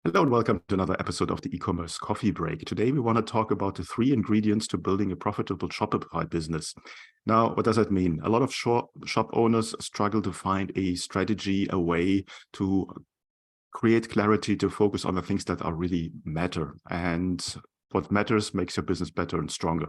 Hello and welcome to another episode of the Ecommerce Coffee Break. Today we want to talk about the 3 ingredients to building a profitable Shopify business. Now, what does that mean? A lot of shop owners struggle to find a strategy, a way to create clarity, to focus on the things that are really matter. And what matters makes your business better and stronger.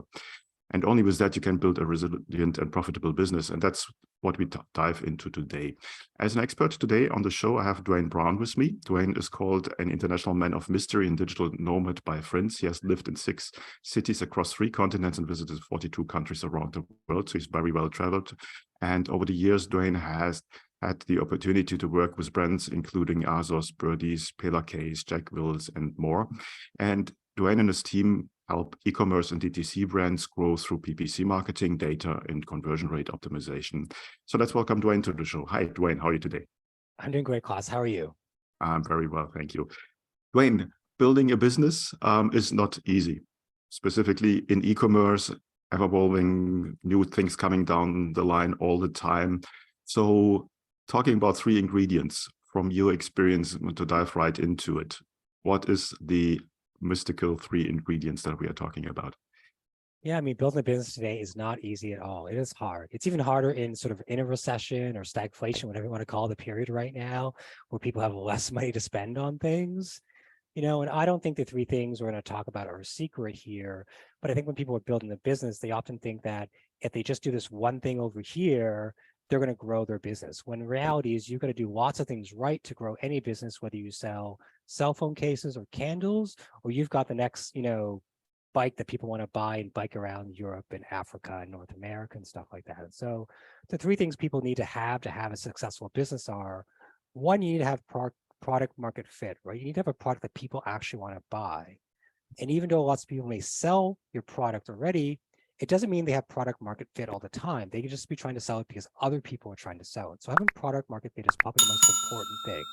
And only with that, you can build a resilient and profitable business. And that's what we dive into today. As an expert today on the show, I have Duane Brown with me. Duane is called an international man of mystery and digital nomad by friends. He has lived in 6 cities across 3 continents and visited 42 countries around the world. So he's very well traveled. And over the years, Duane has had the opportunity to work with brands including Asos, Birdies, Pillar Case, Jack Wills, and more. And Duane and his team help e-commerce and DTC brands grow through PPC marketing, data, and conversion rate optimization. So let's welcome Duane to the show. Hi, Duane. How are you today? I'm doing great, Klaus. How are you? I'm very well, thank you. Duane, building a business is not easy, specifically in e-commerce, ever-evolving, new things coming down the line all the time. So talking about 3 ingredients from your experience to dive right into it, what is the mystical 3 ingredients that we are talking about? Yeah, I mean, building a business today is not easy at all. It is hard. It's even harder in a recession or stagflation, whatever you want to call the period right now, where people have less money to spend on things. And I don't think the 3 things we're going to talk about are a secret here, but I think when people are building a business, they often think that if they just do this one thing over here, they're going to grow their business. When the reality is you've got to do lots of things right to grow any business, whether you sell cell phone cases or candles, or you've got the next, bike that people want to buy and bike around Europe and Africa and North America and stuff like that. And so the 3 things people need to have a successful business are, 1, you need to have product market fit, right? You need to have a product that people actually want to buy. And even though lots of people may sell your product already, it doesn't mean they have product market fit all the time. They can just be trying to sell it because other people are trying to sell it. So having product market fit is probably the most important thing,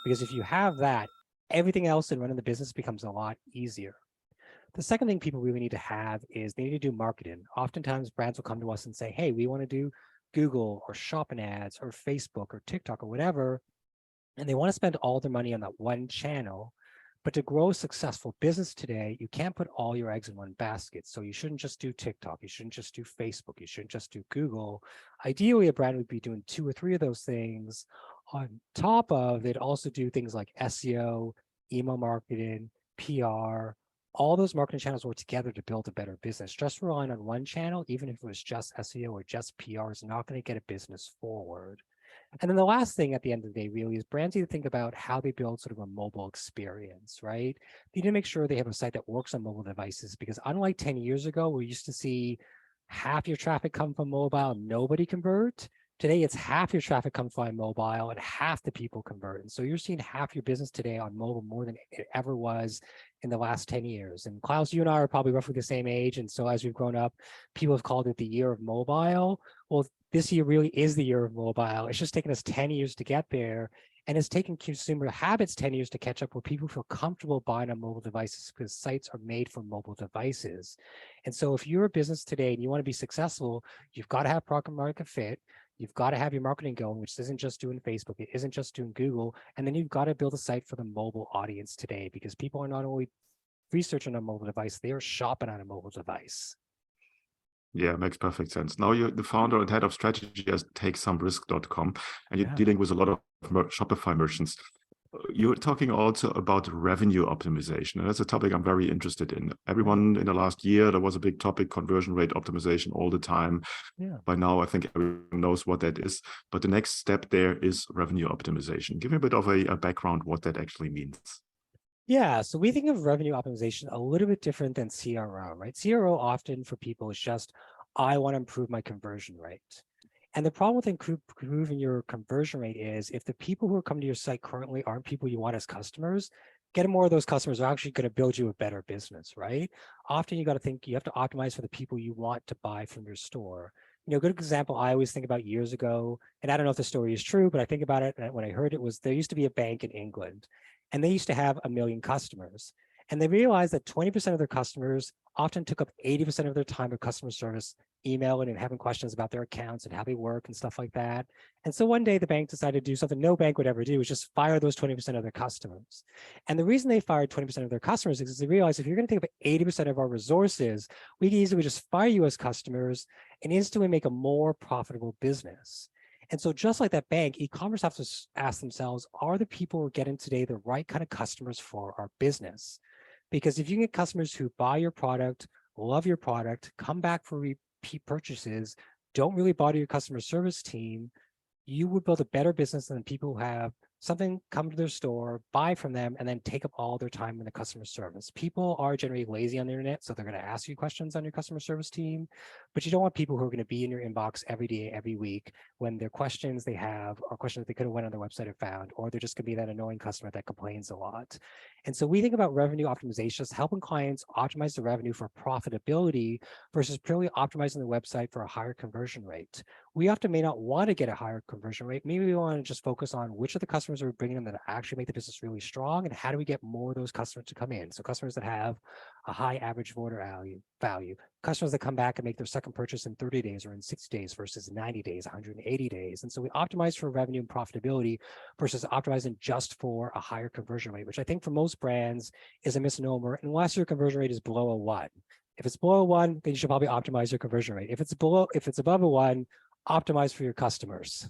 because if you have that, everything else in running the business becomes a lot easier. The second thing people really need to have is they need to do marketing. Oftentimes brands will come to us and say, hey, we want to do Google or shopping ads or Facebook or TikTok or whatever. And they want to spend all their money on that one channel. But to grow a successful business today, you can't put all your eggs in one basket. So you shouldn't just do TikTok. You shouldn't just do Facebook. You shouldn't just do Google. Ideally, a brand would be doing 2 or 3 of those things. On top of it, also do things like SEO, email marketing, PR. All those marketing channels work together to build a better business. Just relying on one channel, even if it was just SEO or just PR, is not going to get a business forward. And then the last thing at the end of the day really is brands need to think about how they build sort of a mobile experience, right? They need to make sure they have a site that works on mobile devices, because unlike 10 years ago, we used to see half your traffic come from mobile, nobody convert. Today, it's half your traffic comes from mobile and half the people convert. And so you're seeing half your business today on mobile more than it ever was in the last 10 years. And Klaus, you and I are probably roughly the same age. And so as we've grown up, people have called it the year of mobile. Well, this year really is the year of mobile. It's just taken us 10 years to get there. And it's taken consumer habits 10 years to catch up, where people feel comfortable buying on mobile devices because sites are made for mobile devices. And so if you're a business today and you want to be successful, you've got to have product market fit. You've got to have your marketing going, which isn't just doing Facebook, it isn't just doing Google. And then you've got to build a site for the mobile audience today, because people are not only researching on a mobile device, they are shopping on a mobile device. Yeah, makes perfect sense. Now you're the founder and head of strategy at takesomerisk.com, and you're dealing with a lot of Shopify merchants. You're talking also about revenue optimization, and that's a topic I'm very interested in. Everyone in the last year, there was a big topic, conversion rate optimization all the time. Yeah. By now, I think everyone knows what that is. But the next step there is revenue optimization. Give me a bit of a background what that actually means. Yeah, so we think of revenue optimization a little bit different than CRO, right? CRO often for people is just, I want to improve my conversion rate. And the problem with improving your conversion rate is, if the people who are coming to your site currently aren't people you want as customers, getting more of those customers are actually going to build you a better business, right? Often you got to think, you have to optimize for the people you want to buy from your store. A good example I always think about years ago, and I don't know if the story is true, but I think about it when I heard it, was there used to be a bank in England, and they used to have 1 million customers. And they realized that 20% of their customers often took up 80% of their time with customer service emailing and having questions about their accounts and how they work and stuff like that. And so one day the bank decided to do something no bank would ever do, is just fire those 20% of their customers. And the reason they fired 20% of their customers is they realized, if you're going to take up 80% of our resources, we can easily just fire you as customers and instantly make a more profitable business. And so just like that bank, e-commerce have to ask themselves, are the people we're getting today the right kind of customers for our business? Because if you get customers who buy your product, love your product, come back for repeat purchases, don't really bother your customer service team, you would build a better business than people who have something come to their store, buy from them, and then take up all their time in the customer service. People are generally lazy on the internet, so they're going to ask you questions on your customer service team, but you don't want people who are going to be in your inbox every day, every week, when their questions they have are questions they could have went on their website and found, or they're just going to be that annoying customer that complains a lot. And so we think about revenue optimization as helping clients optimize the revenue for profitability versus purely optimizing the website for a higher conversion rate. We often may not want to get a higher conversion rate. Maybe we want to just focus on which of the customers are bringing them that actually make the business really strong, and how do we get more of those customers to come in? So customers that have a high average order value, customers that come back and make their second purchase in 30 days or in 60 days versus 90 days, 180 days. And so we optimize for revenue and profitability versus optimizing just for a higher conversion rate, which I think for most brands is a misnomer, unless your conversion rate is below a 1. If it's below a 1, then you should probably optimize your conversion rate. If it's above a 1, optimize for your customers.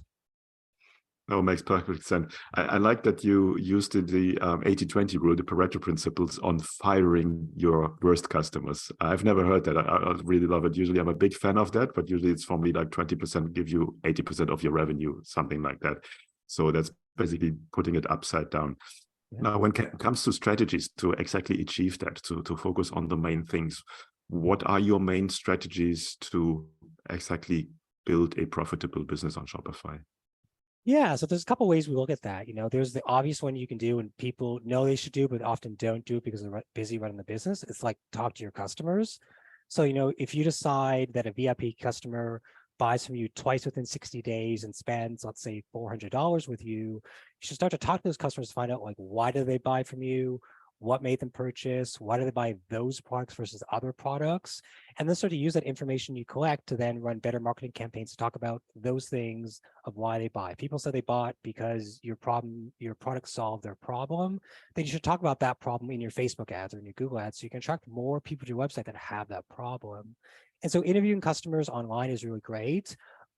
No, makes perfect sense. I like that you used the 80-20 rule, the Pareto Principles, on firing your worst customers. I've never heard that. I really love it. Usually I'm a big fan of that, but usually it's formally like 20% give you 80% of your revenue, something like that. So that's basically putting it upside down. Yeah. Now, when it comes to strategies to exactly achieve that, to focus on the main things, what are your main strategies to exactly build a profitable business on Shopify? Yeah, so there's a couple ways we look at that. There's the obvious one you can do and people know they should do, but often don't do it because they're busy running the business. It's like talk to your customers. So, if you decide that a VIP customer buys from you twice within 60 days and spends, let's say, $400 with you, you should start to talk to those customers to find out, like, why do they buy from you? What made them purchase? Why do they buy those products versus other products? And then start to use that information you collect to then run better marketing campaigns to talk about those things of why they buy. People said they bought because your product solved their problem. Then you should talk about that problem in your Facebook ads or in your Google ads so you can attract more people to your website that have that problem. And so interviewing customers online is really great.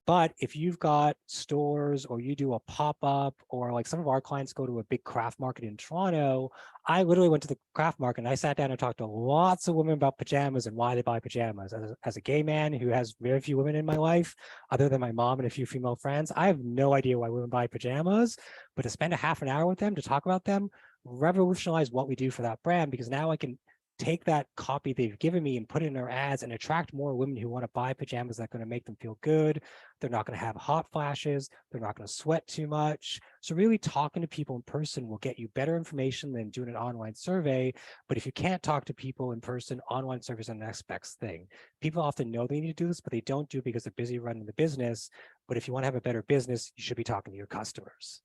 But if you've got stores or you do a pop-up, or like some of our clients go to a big craft market in Toronto, I literally went to the craft market and I sat down and talked to lots of women about pajamas and why they buy pajamas. As a gay man who has very few women in my life, other than my mom and a few female friends, I have no idea why women buy pajamas, but to spend a half an hour with them to talk about them revolutionized what we do for that brand, because now I can take that copy they've given me and put it in our ads and attract more women who want to buy pajamas that are going to make them feel good. They're not going to have hot flashes. They're not going to sweat too much. So really talking to people in person will get you better information than doing an online survey. But if you can't talk to people in person, online surveys are the next best thing. People often know they need to do this, but they don't do it because they're busy running the business. But if you want to have a better business, you should be talking to your customers.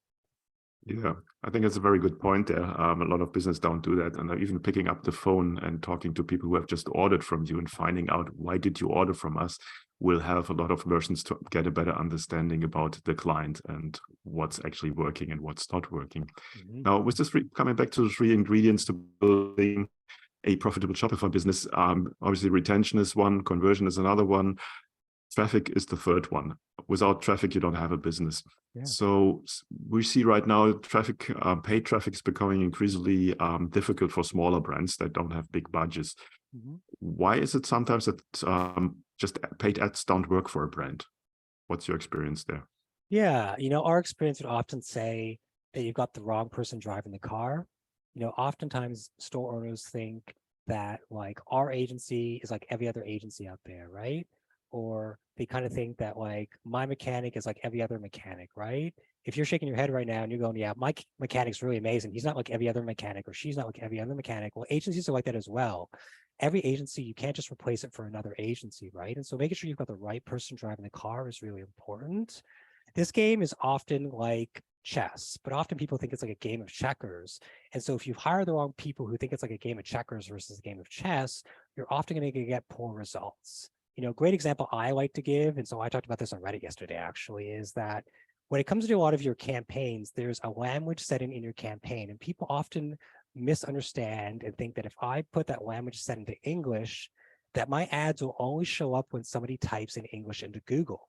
Yeah, I think it's a very good point there. A lot of business don't do that. And even picking up the phone and talking to people who have just ordered from you and finding out why did you order from us will help a lot of merchants to get a better understanding about the client and what's actually working and what's not working. Mm-hmm. Now, with this coming back to the 3 ingredients to building a profitable Shopify business, obviously retention is one, conversion is another one. Traffic is the third one. Without traffic, you don't have a business. Yeah. So we see right now traffic, paid traffic is becoming increasingly difficult for smaller brands that don't have big budgets. Mm-hmm. Why is it sometimes that just paid ads don't work for a brand? What's your experience there? Yeah, our experience would often say that you've got the wrong person driving the car. Oftentimes store owners think that like our agency is like every other agency out there, right? Or they kind of think that like my mechanic is like every other mechanic, right? If you're shaking your head right now and you're going, yeah, my mechanic's really amazing. He's not like every other mechanic, or she's not like every other mechanic. Well, agencies are like that as well. Every agency, you can't just replace it for another agency, right? And so making sure you've got the right person driving the car is really important. This game is often like chess, but often people think it's like a game of checkers. And so if you hire the wrong people who think it's like a game of checkers versus a game of chess, you're often going to get poor results. Great example I like to give, and so I talked about this on Reddit yesterday actually, is that when it comes to a lot of your campaigns, there's a language setting in your campaign, and people often misunderstand and think that if I put that language set into English, that my ads will always show up when somebody types in English into Google.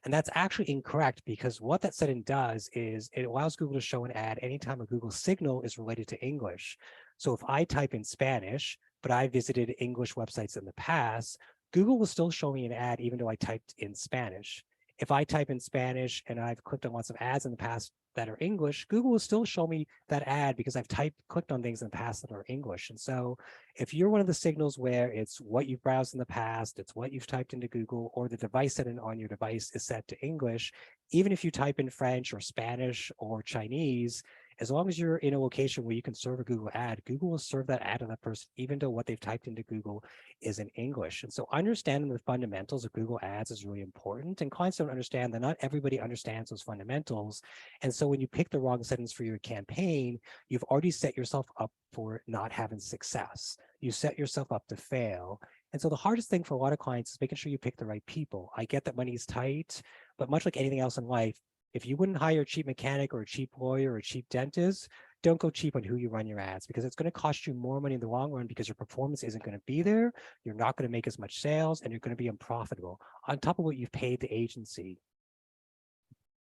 And that's actually incorrect, because what that setting does is it allows Google to show an ad anytime a Google signal is related to English. So if I type in Spanish, but I visited English websites in the past, Google will still show me an ad even though I typed in Spanish. If I type in Spanish and I've clicked on lots of ads in the past that are English, Google will still show me that ad because I've clicked on things in the past that are English. And so if you're one of the signals where it's what you've browsed in the past, it's what you've typed into Google, or the device setting on your device is set to English, even if you type in French or Spanish or Chinese, as long as you're in a location where you can serve a Google ad, Google will serve that ad to that person, even though what they've typed into Google is in English. And so understanding the fundamentals of Google Ads is really important. And clients don't understand that not everybody understands those fundamentals. And so when you pick the wrong settings for your campaign, you've already set yourself up for not having success. You set yourself up to fail. And so the hardest thing for a lot of clients is making sure you pick the right people. I get that money is tight, but much like anything else in life, if you wouldn't hire a cheap mechanic or a cheap lawyer or a cheap dentist, don't go cheap on who you run your ads, because it's going to cost you more money in the long run, because your performance isn't going to be there. You're not going to make as much sales, and you're going to be unprofitable on top of what you've paid the agency.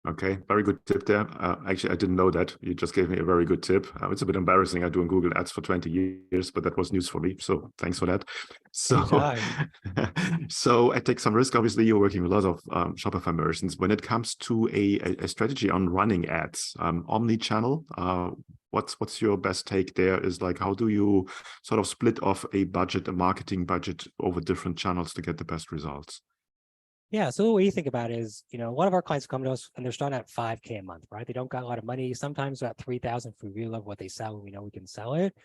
Okay, very good tip there. Actually, I didn't know that. You just gave me a very good tip. It's a bit embarrassing. I'm doing Google Ads for 20 years, but that was news for me. So thanks for that. So, so at takesomerisk, obviously, you're working with a lot of Shopify merchants. When it comes to a strategy on running ads, omni-channel, what's your best take there? Is like, how do you sort of split off a marketing budget over different channels to get the best results? Yeah, so the way you think about it is, a lot of our clients come to us and they're starting at $5K a month, right? They don't got a lot of money. Sometimes at $3,000 if we really love what they sell and we know we can sell it.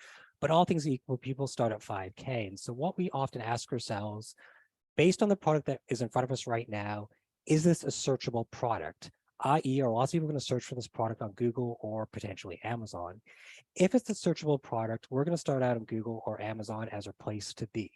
But all things equal, people start at $5K. And so what we often ask ourselves, based on the product that is in front of us right now, is this a searchable product? i.e., are lots of people going to search for this product on Google or potentially Amazon? If it's a searchable product, we're going to start out on Google or Amazon as our place to be,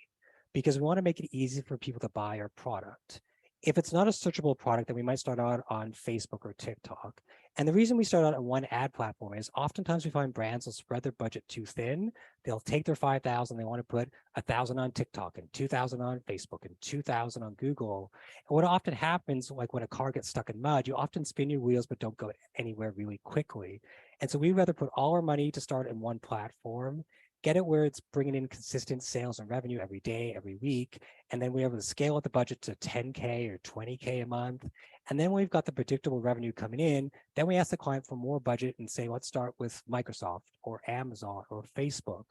because we want to make it easy for people to buy our product. If it's not a searchable product, then we might start out on Facebook or TikTok. And the reason we start out on one ad platform is oftentimes we find brands will spread their budget too thin. They'll take their 5,000, they want to put 1,000 on TikTok and 2,000 on Facebook and 2,000 on Google. And what often happens, like when a car gets stuck in mud, you often spin your wheels but don't go anywhere really quickly. And so we'd rather put all our money to start in one platform, get it where it's bringing in consistent sales and revenue every day, every week. And then we're able to scale up the budget to 10K or 20K a month. And then we've got the predictable revenue coming in. Then we ask the client for more budget and say, let's start with Microsoft or Amazon or Facebook.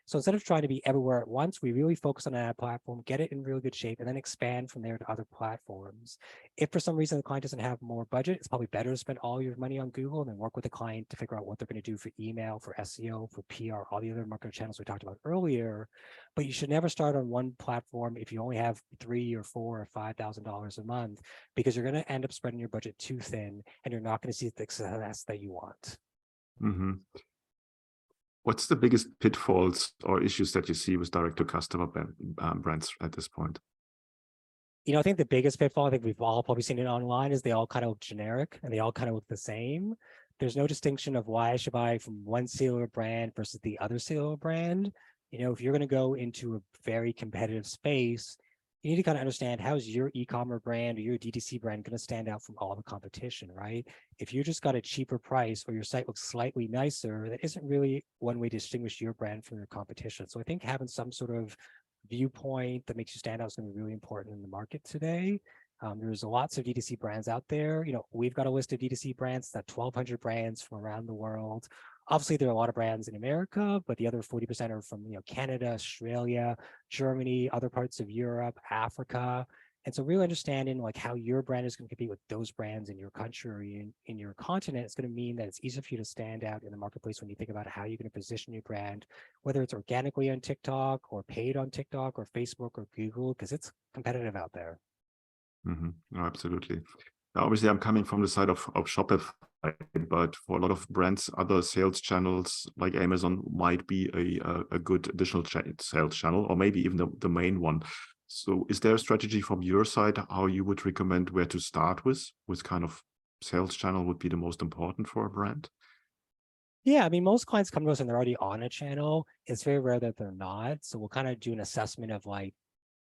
So instead of trying to be everywhere at once, we really focus on an ad platform, get it in really good shape, and then expand from there to other platforms. If for some reason the client doesn't have more budget, it's probably better to spend all your money on Google and then work with the client to figure out what they're going to do for email, for SEO, for PR, all the other marketing channels we talked about earlier. But you should never start on one platform if you only have $3,000 or $4,000 or $5,000 a month, because you're going to end up spreading your budget too thin and you're not going to see the success that you want. Mm-hmm. What's the biggest pitfalls or issues that you see with direct-to-customer brands at this point? I think the biggest pitfall, I think we've all probably seen it online, is they all kind of look generic and they all kind of look the same. There's no distinction of why I should buy from one cellular brand versus the other cellular brand. If you're going to go into a very competitive space, you need to kind of understand, how's your e-commerce brand or your DTC brand going to stand out from all the competition, right? If you just got a cheaper price or your site looks slightly nicer, that isn't really one way to distinguish your brand from your competition. So I think having some sort of viewpoint that makes you stand out is going to be really important in the market today. There's lots of DTC brands out there. We've got a list of DTC brands, that 1,200 brands from around the world. Obviously, there are a lot of brands in America, but the other 40% are from Canada, Australia, Germany, other parts of Europe, Africa. And so really understanding like how your brand is going to compete with those brands in your country or in your continent is going to mean that it's easier for you to stand out in the marketplace when you think about how you're going to position your brand, whether it's organically on TikTok or paid on TikTok or Facebook or Google, because it's competitive out there. Mm-hmm. No, absolutely. Now, obviously, I'm coming from the side of Shopify, but for a lot of brands, other sales channels like Amazon might be a good additional sales channel, or maybe even the main one. So is there a strategy from your side how you would recommend where to start with? Which kind of sales channel would be the most important for a brand? Yeah, I mean, most clients come to us and they're already on a channel. It's very rare that they're not. So we'll kind of do an assessment of like,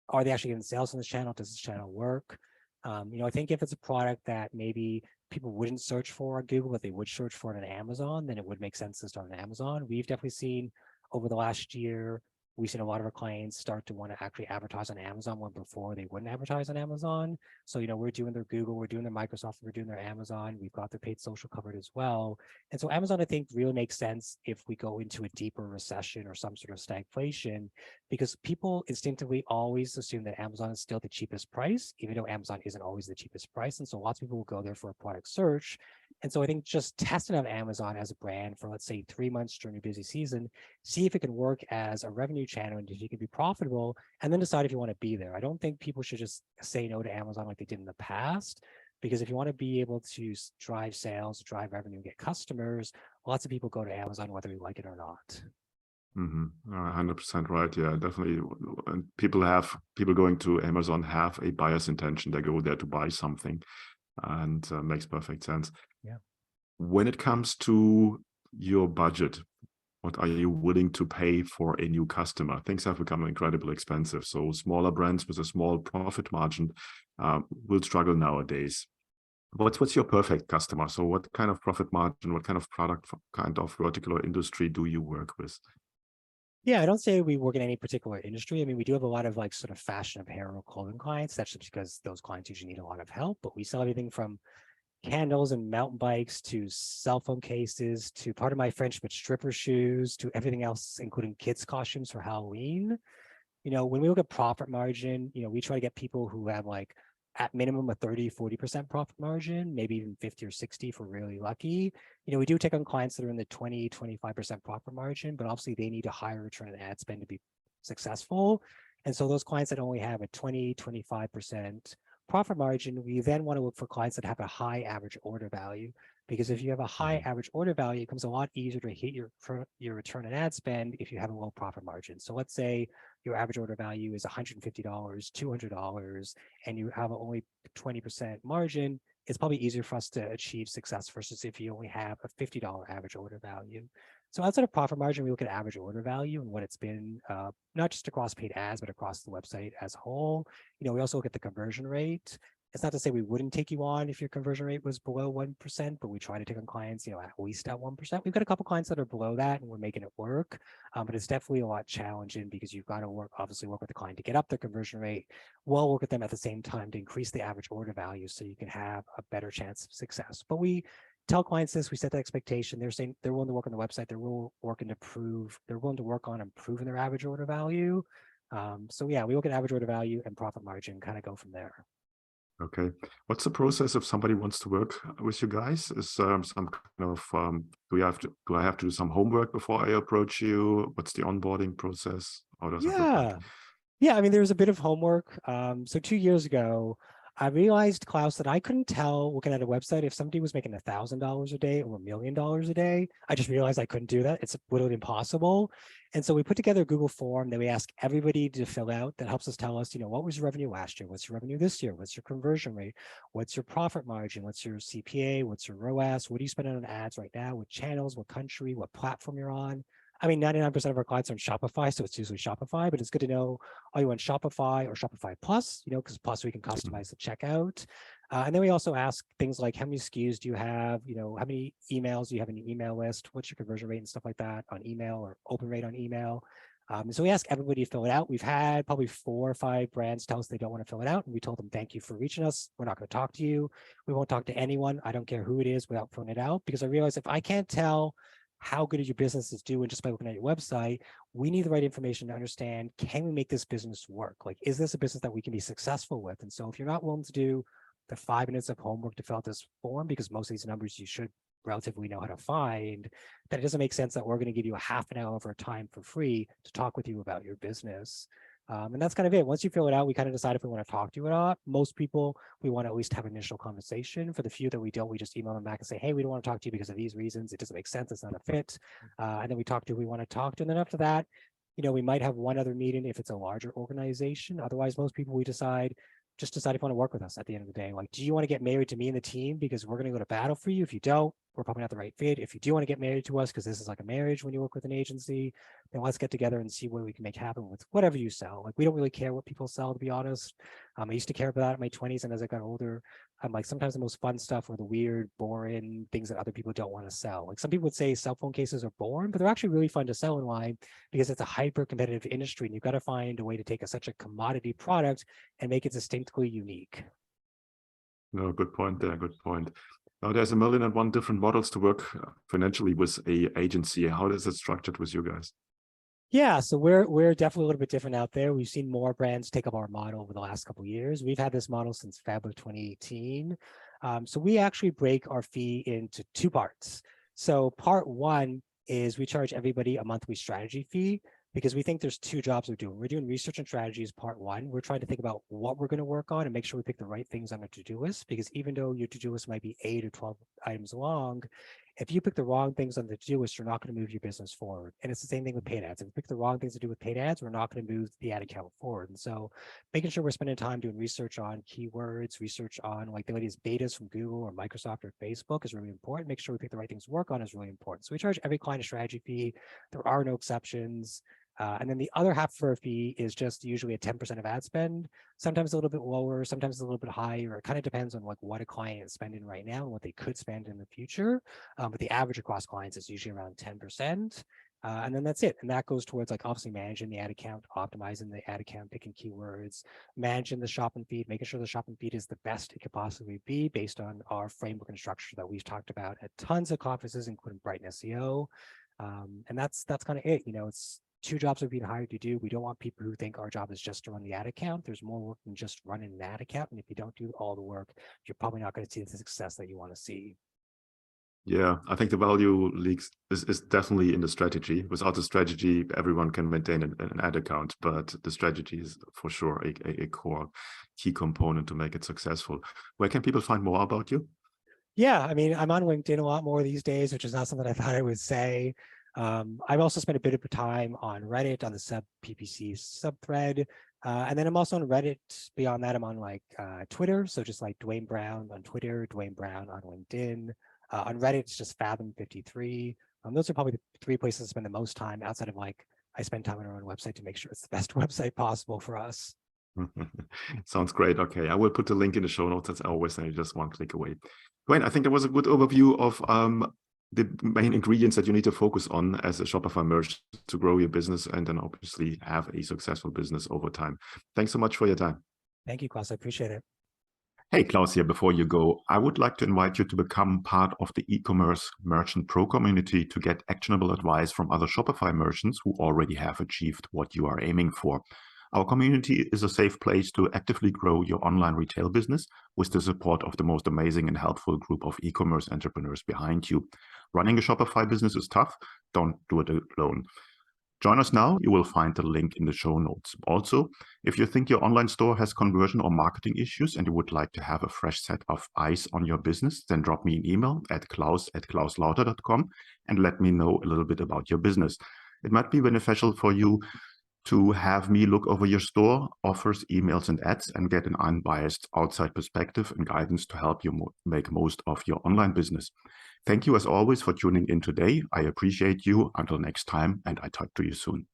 are they actually getting sales on this channel? Does this channel work? I think if it's a product that maybe people wouldn't search for on Google, but they would search for it on Amazon, then it would make sense to start on Amazon. We've definitely seen over the last year, we've seen a lot of our clients start to want to actually advertise on Amazon when before they wouldn't advertise on Amazon. So, we're doing their Google, we're doing their Microsoft, we're doing their Amazon. We've got their paid social covered as well. And so Amazon, I think, really makes sense if we go into a deeper recession or some sort of stagflation, because people instinctively always assume that Amazon is still the cheapest price, even though Amazon isn't always the cheapest price. And so lots of people will go there for a product search. And so I think just testing out Amazon as a brand for, let's say, 3 months during a busy season, see if it can work as a revenue channel and if you can be profitable, and then decide if you want to be there. I don't think people should just say no to Amazon like they did in the past, because if you want to be able to drive sales, drive revenue, get customers, lots of people go to Amazon whether we like it or not. 100% right. Yeah, definitely. And people going to Amazon have a buyer's intention. They go there to buy something, and makes perfect sense. Yeah. When it comes to your budget, what are you willing to pay for a new customer? Things have become incredibly expensive. So smaller brands with a small profit margin will struggle nowadays. What's your perfect customer? So what kind of profit margin, what kind of product, kind of vertical or industry do you work with? Yeah, I don't say we work in any particular industry. I mean, we do have a lot of like sort of fashion apparel clothing clients. That's just because those clients usually need a lot of help. But we sell everything from candles and mountain bikes to cell phone cases to, part of my French, but stripper shoes to everything else, including kids' costumes for Halloween. When we look at profit margin, we try to get people who have like at minimum a 30-40% profit margin, maybe even 50 or 60 if we're really lucky. We do take on clients that are in the 20-25% profit margin, but obviously they need a higher return on ad spend to be successful. And so those clients that only have a 20-25% profit margin, we then want to look for clients that have a high average order value, because if you have a high average order value, it becomes a lot easier to hit your return on ad spend if you have a low profit margin. So let's say your average order value is $150, $200, and you have only 20% margin, it's probably easier for us to achieve success versus if you only have a $50 average order value. So outside of profit margin, we look at average order value and what it's been, not just across paid ads, but across the website as a whole. We also look at the conversion rate. It's not to say we wouldn't take you on if your conversion rate was below 1%, but we try to take on clients, at least at 1%. We've got a couple clients that are below that and we're making it work. But it's definitely a lot challenging because you've got to obviously work with the client to get up their conversion rate, while work with them at the same time to increase the average order value so you can have a better chance of success. But we tell clients this, we set the expectation. They're saying they're willing to work on the website, they're willing to work on improving their average order value. So yeah, we look at average order value and profit margin, kind of go from there. Okay. What's the process if somebody wants to work with you guys? Is some kind of do I have to do some homework before I approach you? What's the onboarding process? How does it look like? Yeah. I mean, there's a bit of homework. So 2 years ago, I realized, Klaus, that I couldn't tell looking at a website if somebody was making $1,000 a day or $1 million a day. I just realized I couldn't do that. It's literally impossible. And so we put together a Google form that we ask everybody to fill out that helps us tell us, what was your revenue last year? What's your revenue this year? What's your conversion rate? What's your profit margin? What's your CPA? What's your ROAS? What are you spending on ads right now? What channels? What country? What platform you're on? I mean, 99% of our clients are on Shopify, so it's usually Shopify, but it's good to know, are you on Shopify or Shopify Plus, because Plus we can customize the checkout. And then we also ask things like, how many SKUs do you have? How many emails do you have in your email list? What's your conversion rate and stuff like that on email, or open rate on email? So we ask everybody to fill it out. We've had probably 4 or 5 brands tell us they don't want to fill it out. And we told them, thank you for reaching us. We're not going to talk to you. We won't talk to anyone. I don't care who it is without filling it out, because I realize if I can't tell how good your business is doing just by looking at your website, we need the right information to understand, can we make this business work? Like, is this a business that we can be successful with? And so if you're not willing to do the 5 minutes of homework to fill out this form, because most of these numbers you should relatively know how to find, then it doesn't make sense that we're going to give you a half an hour of our time for free to talk with you about your business. And that's kind of it. Once you fill it out, we kind of decide if we want to talk to you or not. Most people, we want to at least have an initial conversation. For the few that we don't, we just email them back and say, hey, we don't want to talk to you because of these reasons. It doesn't make sense. It's not a fit. And then we talk to who we want to talk to. And then after that, We might have one other meeting if it's a larger organization. Otherwise, most people, we decide if you want to work with us at the end of the day. Like, do you want to get married to me and the team because we're going to go to battle for you? If you don't, we're probably not the right fit. If you do want to get married to us because this is like a marriage when you work with an agency, then let's get together and see what we can make happen with whatever you sell. Like, we don't really care what people sell, to be honest. I used to care about that in my 20s, and as I got older, I'm like, sometimes the most fun stuff were the weird, boring things that other people don't want to sell. Like, some people would say cell phone cases are boring, but they're actually really fun to sell. And why? Because it's a hyper competitive industry, and you've got to find a way to take such a commodity product and make it distinctly unique. No, good point there. Good point. Now, there's 1,001 different models to work financially with a agency. How is it structured with you guys? Yeah, so we're definitely a little bit different out there. We've seen more brands take up our model over the last couple of years. We've had this model since February 2018. So we actually break our fee into two parts. So part one is we charge everybody a monthly strategy fee, because we think there's two jobs we're doing. We're doing research and strategy as part one. We're trying to think about what we're going to work on and make sure we pick the right things on our to-do list, because even though your to-do list might be 8 or 12 items long, if you pick the wrong things on the to-do list, you're not going to move your business forward. And it's the same thing with paid ads. If we pick the wrong things to do with paid ads, we're not going to move the ad account forward. And so making sure we're spending time doing research on keywords, research on like the latest betas from Google or Microsoft or Facebook is really important. Make sure we pick the right things to work on is really important. So we charge every client a strategy fee. There are no exceptions. And then the other half of our fee is just usually a 10% of ad spend, sometimes a little bit lower, sometimes a little bit higher. It kind of depends on like what a client is spending right now and what they could spend in the future. But the average across clients is usually around 10%. And then that's it. And that goes towards like obviously managing the ad account, optimizing the ad account, picking keywords, managing the shopping feed, making sure the shopping feed is the best it could possibly be based on our framework and structure that we've talked about at tons of conferences, including Brighton SEO. And that's kind of it. It's two jobs we're being hired to do. We don't want people who think our job is just to run the ad account. There's more work than just running an ad account. And if you don't do all the work, you're probably not going to see the success that you want to see. Yeah, I think the value leaks is definitely in the strategy. Without the strategy, everyone can maintain an ad account, but the strategy is for sure a core key component to make it successful. Where can people find more about you? Yeah, I'm on LinkedIn a lot more these days, which is not something I thought I would say. I've also spent a bit of time on Reddit, on the sub PPC subthread. And then I'm also on Reddit. Beyond that, I'm on like Twitter. So just like Duane Brown on Twitter, Duane Brown on LinkedIn. On Reddit, it's just Fathom53. Those are probably the three places I spend the most time outside of like, I spend time on our own website to make sure it's the best website possible for us. Sounds great. Okay, I will put the link in the show notes as always, and just one click away. Duane, I think that was a good overview of the main ingredients that you need to focus on as a Shopify merchant to grow your business and then obviously have a successful business over time. Thanks so much for your time. Thank you, Klaus. I appreciate it. Hey, Klaus here. Before you go, I would like to invite you to become part of the e-commerce merchant pro community to get actionable advice from other Shopify merchants who already have achieved what you are aiming for. Our community is a safe place to actively grow your online retail business with the support of the most amazing and helpful group of e-commerce entrepreneurs behind you. Running a Shopify business is tough. Don't do it alone. Join us now. You will find the link in the show notes. Also, if you think your online store has conversion or marketing issues and you would like to have a fresh set of eyes on your business, then drop me an email at klaus@klauslauter.com and let me know a little bit about your business. It might be beneficial for you to have me look over your store, offers, emails, and ads and get an unbiased outside perspective and guidance to help you make most of your online business. Thank you as always for tuning in today. I appreciate you. Until next time, and I talk to you soon.